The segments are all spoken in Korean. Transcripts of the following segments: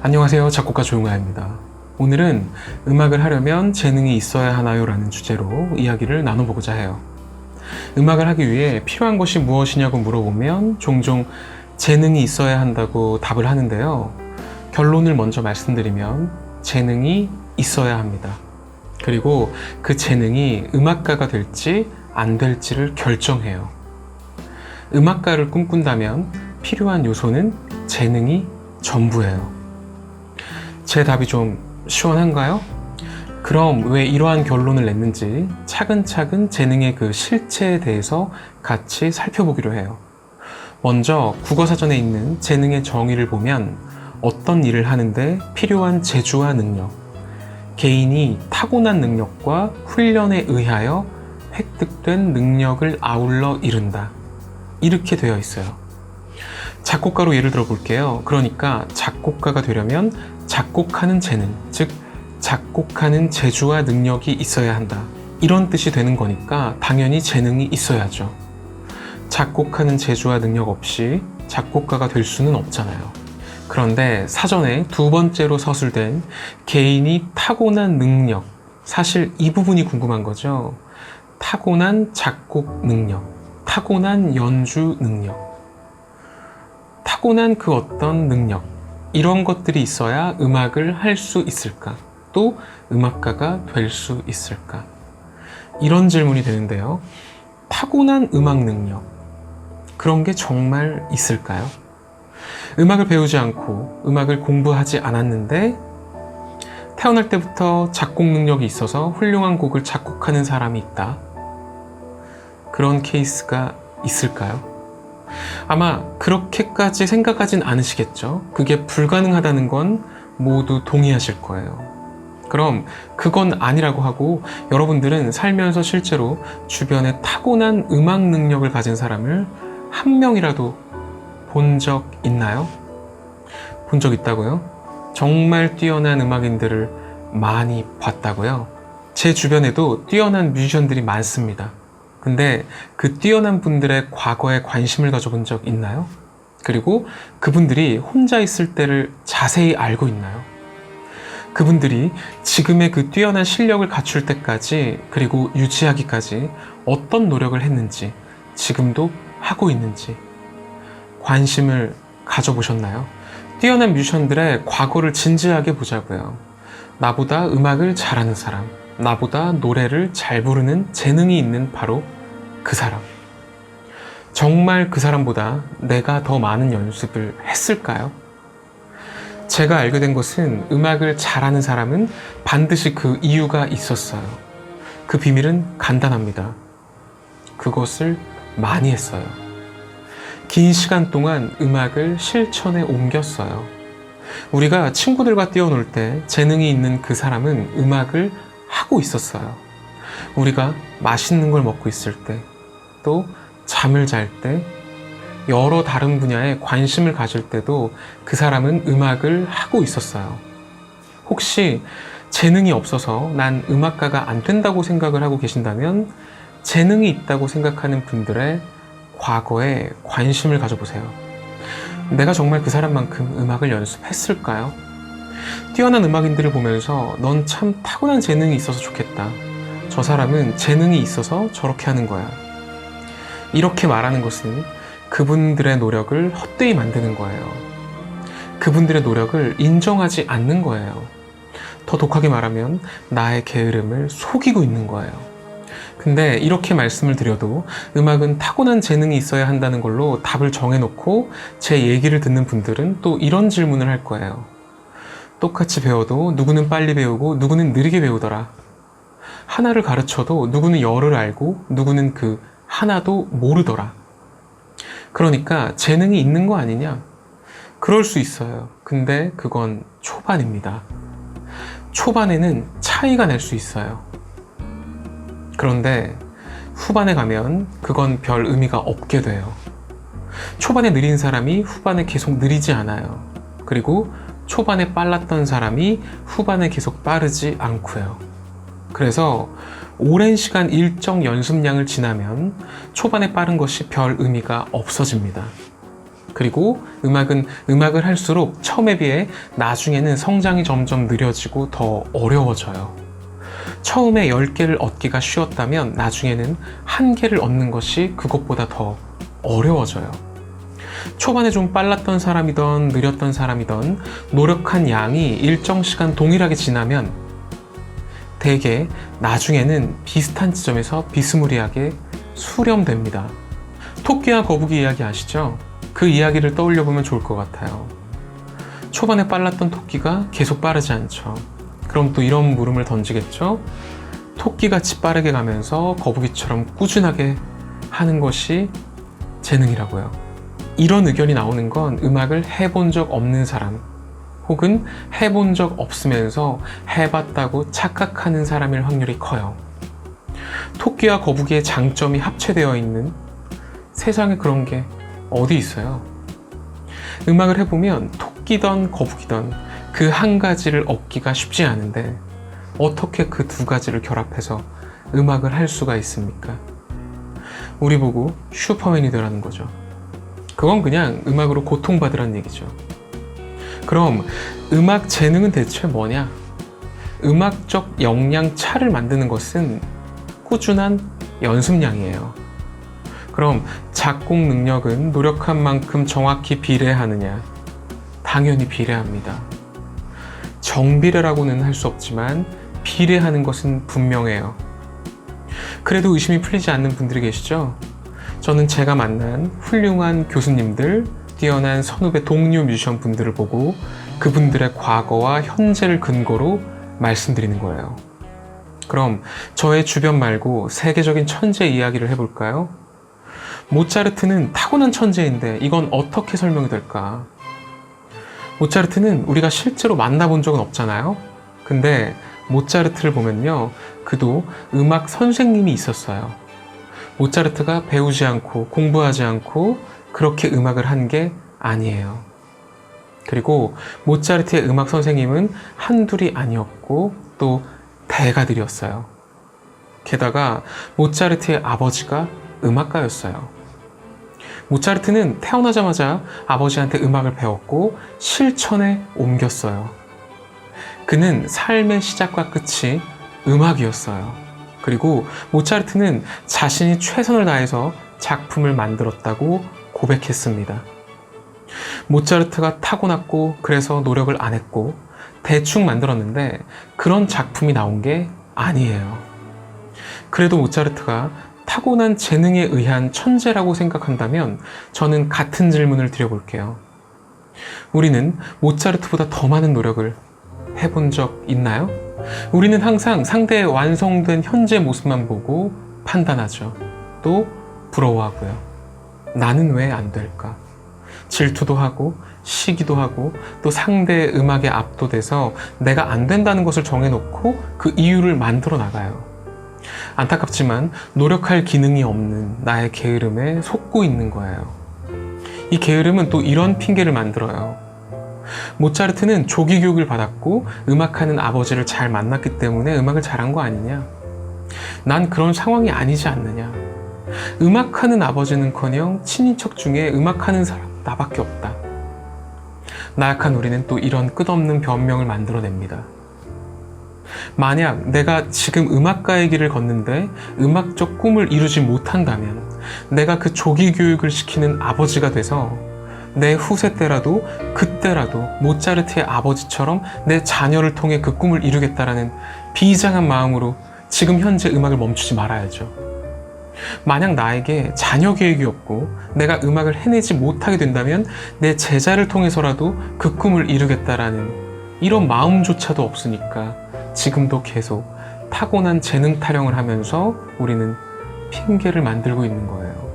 안녕하세요. 작곡가 조용하입니다. 오늘은 음악을 하려면 재능이 있어야 하나요? 라는 주제로 이야기를 나눠보고자 해요. 음악을 하기 위해 필요한 것이 무엇이냐고 물어보면 종종 재능이 있어야 한다고 답을 하는데요. 결론을 먼저 말씀드리면 재능이 있어야 합니다. 그리고 그 재능이 음악가가 될지 안 될지를 결정해요. 음악가를 꿈꾼다면 필요한 요소는 재능이 전부예요. 제 답이 좀 시원한가요? 그럼 왜 이러한 결론을 냈는지 차근차근 재능의 그 실체에 대해서 같이 살펴보기로 해요. 먼저 국어사전에 있는 재능의 정의를 보면 어떤 일을 하는데 필요한 재주와 능력, 개인이 타고난 능력과 훈련에 의하여 획득된 능력을 아울러 이룬다. 이렇게 되어 있어요. 작곡가로 예를 들어 볼게요. 그러니까 작곡가가 되려면 작곡하는 재능, 즉 작곡하는 재주와 능력이 있어야 한다. 이런 뜻이 되는 거니까 당연히 재능이 있어야죠. 작곡하는 재주와 능력 없이 작곡가가 될 수는 없잖아요. 그런데 사전에 두 번째로 서술된 개인이 타고난 능력, 사실 이 부분이 궁금한 거죠. 타고난 작곡 능력, 타고난 연주 능력, 타고난 그 어떤 능력, 이런 것들이 있어야 음악을 할 수 있을까? 또 음악가가 될 수 있을까? 이런 질문이 되는데요. 타고난 음악 능력, 그런 게 정말 있을까요? 음악을 배우지 않고 음악을 공부하지 않았는데 태어날 때부터 작곡 능력이 있어서 훌륭한 곡을 작곡하는 사람이 있다. 그런 케이스가 있을까요? 아마 그렇게까지 생각하진 않으시겠죠? 그게 불가능하다는 건 모두 동의하실 거예요. 그럼 그건 아니라고 하고 여러분들은 살면서 실제로 주변에 타고난 음악 능력을 가진 사람을 한 명이라도 본 적 있나요? 본 적 있다고요? 정말 뛰어난 음악인들을 많이 봤다고요? 제 주변에도 뛰어난 뮤지션들이 많습니다. 근데 그 뛰어난 분들의 과거에 관심을 가져본 적 있나요? 그리고 그분들이 혼자 있을 때를 자세히 알고 있나요? 그분들이 지금의 그 뛰어난 실력을 갖출 때까지 그리고 유지하기까지 어떤 노력을 했는지, 지금도 하고 있는지 관심을 가져보셨나요? 뛰어난 뮤지션들의 과거를 진지하게 보자고요. 나보다 음악을 잘하는 사람, 나보다 노래를 잘 부르는 재능이 있는 바로 그 사람. 정말 그 사람보다 내가 더 많은 연습을 했을까요? 제가 알게 된 것은 음악을 잘하는 사람은 반드시 그 이유가 있었어요. 그 비밀은 간단합니다. 그것을 많이 했어요. 긴 시간 동안 음악을 실천에 옮겼어요. 우리가 친구들과 뛰어놀 때 재능이 있는 그 사람은 음악을 하고 있었어요. 우리가 맛있는 걸 먹고 있을 때, 또 잠을 잘 때, 여러 다른 분야에 관심을 가질 때도 그 사람은 음악을 하고 있었어요. 혹시 재능이 없어서 난 음악가가 안 된다고 생각을 하고 계신다면 재능이 있다고 생각하는 분들의 과거에 관심을 가져보세요. 내가 정말 그 사람만큼 음악을 연습했을까요? 뛰어난 음악인들을 보면서 넌 참 타고난 재능이 있어서 좋겠다. 저 사람은 재능이 있어서 저렇게 하는 거야. 이렇게 말하는 것은 그분들의 노력을 헛되이 만드는 거예요. 그분들의 노력을 인정하지 않는 거예요. 더 독하게 말하면 나의 게으름을 속이고 있는 거예요. 근데 이렇게 말씀을 드려도 음악은 타고난 재능이 있어야 한다는 걸로 답을 정해놓고 제 얘기를 듣는 분들은 또 이런 질문을 할 거예요. 똑같이 배워도 누구는 빨리 배우고 누구는 느리게 배우더라. 하나를 가르쳐도 누구는 열을 알고 누구는 그 하나도 모르더라. 그러니까 재능이 있는 거 아니냐? 그럴 수 있어요. 근데 그건 초반입니다. 초반에는 차이가 날 수 있어요. 그런데 후반에 가면 그건 별 의미가 없게 돼요. 초반에 느린 사람이 후반에 계속 느리지 않아요. 그리고 초반에 빨랐던 사람이 후반에 계속 빠르지 않고요. 그래서 오랜 시간 일정 연습량을 지나면 초반에 빠른 것이 별 의미가 없어집니다. 그리고 음악은 음악을 할수록 처음에 비해 나중에는 성장이 점점 느려지고 더 어려워져요. 처음에 10개를 얻기가 쉬웠다면 나중에는 1개를 얻는 것이 그것보다 더 어려워져요. 초반에 좀 빨랐던 사람이던 느렸던 사람이던 노력한 양이 일정 시간 동일하게 지나면 대개 나중에는 비슷한 지점에서 비스무리하게 수렴됩니다. 토끼와 거북이 이야기 아시죠? 그 이야기를 떠올려 보면 좋을 것 같아요. 초반에 빨랐던 토끼가 계속 빠르지 않죠. 그럼 또 이런 물음을 던지겠죠? 토끼같이 빠르게 가면서 거북이처럼 꾸준하게 하는 것이 재능이라고요. 이런 의견이 나오는 건 음악을 해본 적 없는 사람, 혹은 해본 적 없으면서 해봤다고 착각하는 사람일 확률이 커요. 토끼와 거북이의 장점이 합체되어 있는 세상에 그런 게 어디 있어요? 음악을 해보면 토끼든 거북이든 그 한 가지를 얻기가 쉽지 않은데 어떻게 그 두 가지를 결합해서 음악을 할 수가 있습니까? 우리 보고 슈퍼맨이 되라는 거죠. 그건 그냥 음악으로 고통받으란 얘기죠. 그럼 음악 재능은 대체 뭐냐? 음악적 역량 차를 만드는 것은 꾸준한 연습량이에요. 그럼 작곡 능력은 노력한 만큼 정확히 비례하느냐? 당연히 비례합니다. 정비례라고는 할 수 없지만 비례하는 것은 분명해요. 그래도 의심이 풀리지 않는 분들이 계시죠? 저는 제가 만난 훌륭한 교수님들, 뛰어난 선후배 동료 뮤지션 분들을 보고 그분들의 과거와 현재를 근거로 말씀드리는 거예요. 그럼 저의 주변 말고 세계적인 천재 이야기를 해볼까요? 모차르트는 타고난 천재인데 이건 어떻게 설명이 될까? 모차르트는 우리가 실제로 만나본 적은 없잖아요? 근데 모차르트를 보면요, 그도 음악 선생님이 있었어요. 모차르트가 배우지 않고 공부하지 않고 그렇게 음악을 한 게 아니에요. 그리고 모차르트의 음악 선생님은 한둘이 아니었고 또 대가들이었어요. 게다가 모차르트의 아버지가 음악가였어요. 모차르트는 태어나자마자 아버지한테 음악을 배웠고 실천에 옮겼어요. 그는 삶의 시작과 끝이 음악이었어요. 그리고 모차르트는 자신이 최선을 다해서 작품을 만들었다고 고백했습니다. 모차르트가 타고났고 그래서 노력을 안 했고 대충 만들었는데 그런 작품이 나온 게 아니에요. 그래도 모차르트가 타고난 재능에 의한 천재라고 생각한다면 저는 같은 질문을 드려볼게요. 우리는 모차르트보다 더 많은 노력을 해본 적 있나요? 우리는 항상 상대의 완성된 현재 모습만 보고 판단하죠. 또 부러워하고요. 나는 왜 안 될까? 질투도 하고 시기도 하고 또 상대의 음악에 압도돼서 내가 안 된다는 것을 정해놓고 그 이유를 만들어 나가요. 안타깝지만 노력할 기능이 없는 나의 게으름에 속고 있는 거예요. 이 게으름은 또 이런 핑계를 만들어요. 모차르트는 조기 교육을 받았고 음악하는 아버지를 잘 만났기 때문에 음악을 잘한 거 아니냐? 난 그런 상황이 아니지 않느냐? 음악하는 아버지는커녕 친인척 중에 음악하는 사람 나밖에 없다. 나약한 우리는 또 이런 끝없는 변명을 만들어냅니다. 만약 내가 지금 음악가의 길을 걷는데 음악적 꿈을 이루지 못한다면 내가 그 조기 교육을 시키는 아버지가 돼서 내 후세 때라도 그때라도 모차르트의 아버지처럼 내 자녀를 통해 그 꿈을 이루겠다라는 비장한 마음으로 지금 현재 음악을 멈추지 말아야죠. 만약 나에게 자녀 계획이 없고 내가 음악을 해내지 못하게 된다면 내 제자를 통해서라도 그 꿈을 이루겠다라는 이런 마음조차도 없으니까 지금도 계속 타고난 재능 타령을 하면서 우리는 핑계를 만들고 있는 거예요.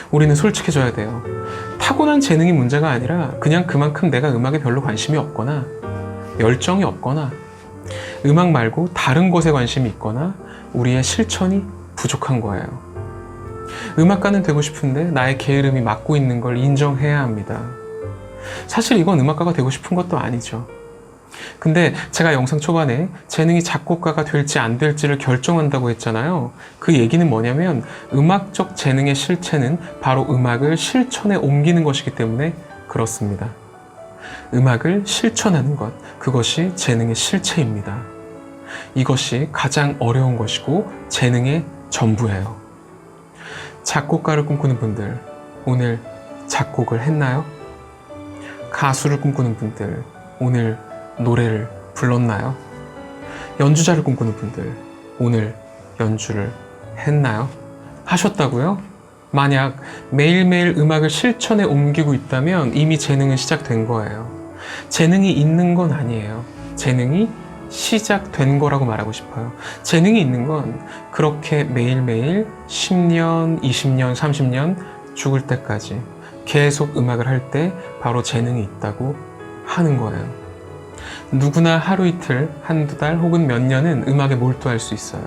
우리는 솔직해져야 돼요. 타고난 재능이 문제가 아니라 그냥 그만큼 내가 음악에 별로 관심이 없거나 열정이 없거나 음악 말고 다른 것에 관심이 있거나 우리의 실천이 부족한 거예요. 음악가는 되고 싶은데 나의 게으름이 막고 있는 걸 인정해야 합니다. 사실 이건 음악가가 되고 싶은 것도 아니죠. 근데 제가 영상 초반에 재능이 작곡가가 될지 안 될지를 결정한다고 했잖아요. 그 얘기는 뭐냐면 음악적 재능의 실체는 바로 음악을 실천에 옮기는 것이기 때문에 그렇습니다. 음악을 실천하는 것, 그것이 재능의 실체입니다. 이것이 가장 어려운 것이고 재능의 전부예요. 작곡가를 꿈꾸는 분들, 오늘 작곡을 했나요? 가수를 꿈꾸는 분들, 오늘 노래를 불렀나요? 연주자를 꿈꾸는 분들, 오늘 연주를 했나요? 하셨다고요? 만약 매일매일 음악을 실천에 옮기고 있다면 이미 재능은 시작된 거예요. 재능이 있는 건 아니에요. 재능이 시작된 거라고 말하고 싶어요. 재능이 있는 건 그렇게 매일매일 10년, 20년, 30년 죽을 때까지 계속 음악을 할 때 바로 재능이 있다고 하는 거예요. 누구나 하루 이틀, 한두 달 혹은 몇 년은 음악에 몰두할 수 있어요.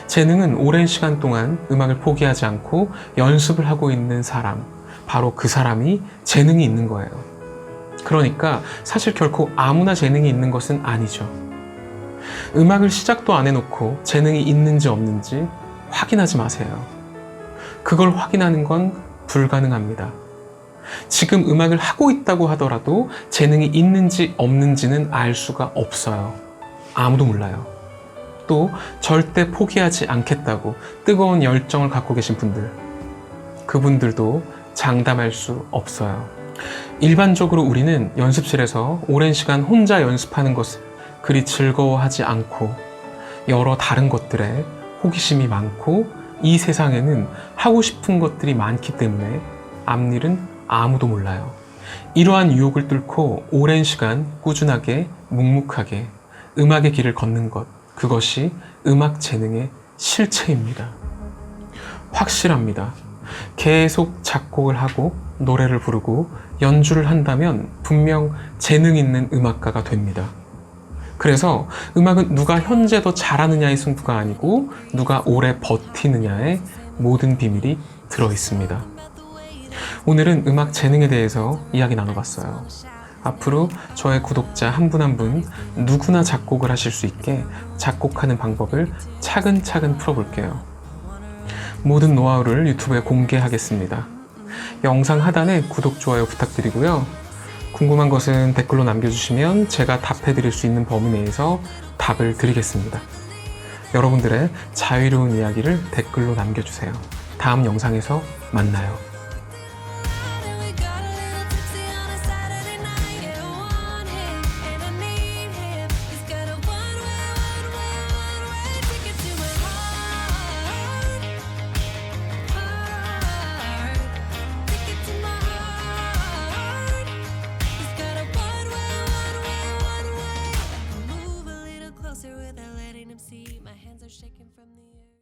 재능은 오랜 시간 동안 음악을 포기하지 않고 연습을 하고 있는 사람, 바로 그 사람이 재능이 있는 거예요. 그러니까 사실 결코 아무나 재능이 있는 것은 아니죠. 음악을 시작도 안 해놓고 재능이 있는지 없는지 확인하지 마세요. 그걸 확인하는 건 불가능합니다. 지금 음악을 하고 있다고 하더라도 재능이 있는지 없는지는 알 수가 없어요. 아무도 몰라요. 또 절대 포기하지 않겠다고 뜨거운 열정을 갖고 계신 분들, 그분들도 장담할 수 없어요. 일반적으로 우리는 연습실에서 오랜 시간 혼자 연습하는 것을 그리 즐거워하지 않고 여러 다른 것들에 호기심이 많고 이 세상에는 하고 싶은 것들이 많기 때문에 앞일은 아무도 몰라요. 이러한 유혹을 뚫고 오랜 시간 꾸준하게 묵묵하게 음악의 길을 걷는 것, 그것이 음악 재능의 실체입니다. 확실합니다. 계속 작곡을 하고 노래를 부르고 연주를 한다면 분명 재능 있는 음악가가 됩니다. 그래서 음악은 누가 현재 더 잘하느냐의 승부가 아니고 누가 오래 버티느냐의 모든 비밀이 들어있습니다. 오늘은 음악 재능에 대해서 이야기 나눠봤어요. 앞으로 저의 구독자 한 분 한 분 누구나 작곡을 하실 수 있게 작곡하는 방법을 차근차근 풀어볼게요. 모든 노하우를 유튜브에 공개하겠습니다. 영상 하단에 구독, 좋아요 부탁드리고요. 궁금한 것은 댓글로 남겨주시면 제가 답해드릴 수 있는 범위 내에서 답을 드리겠습니다. 여러분들의 자유로운 이야기를 댓글로 남겨주세요. 다음 영상에서 만나요. Without letting him see, my hands are shaking from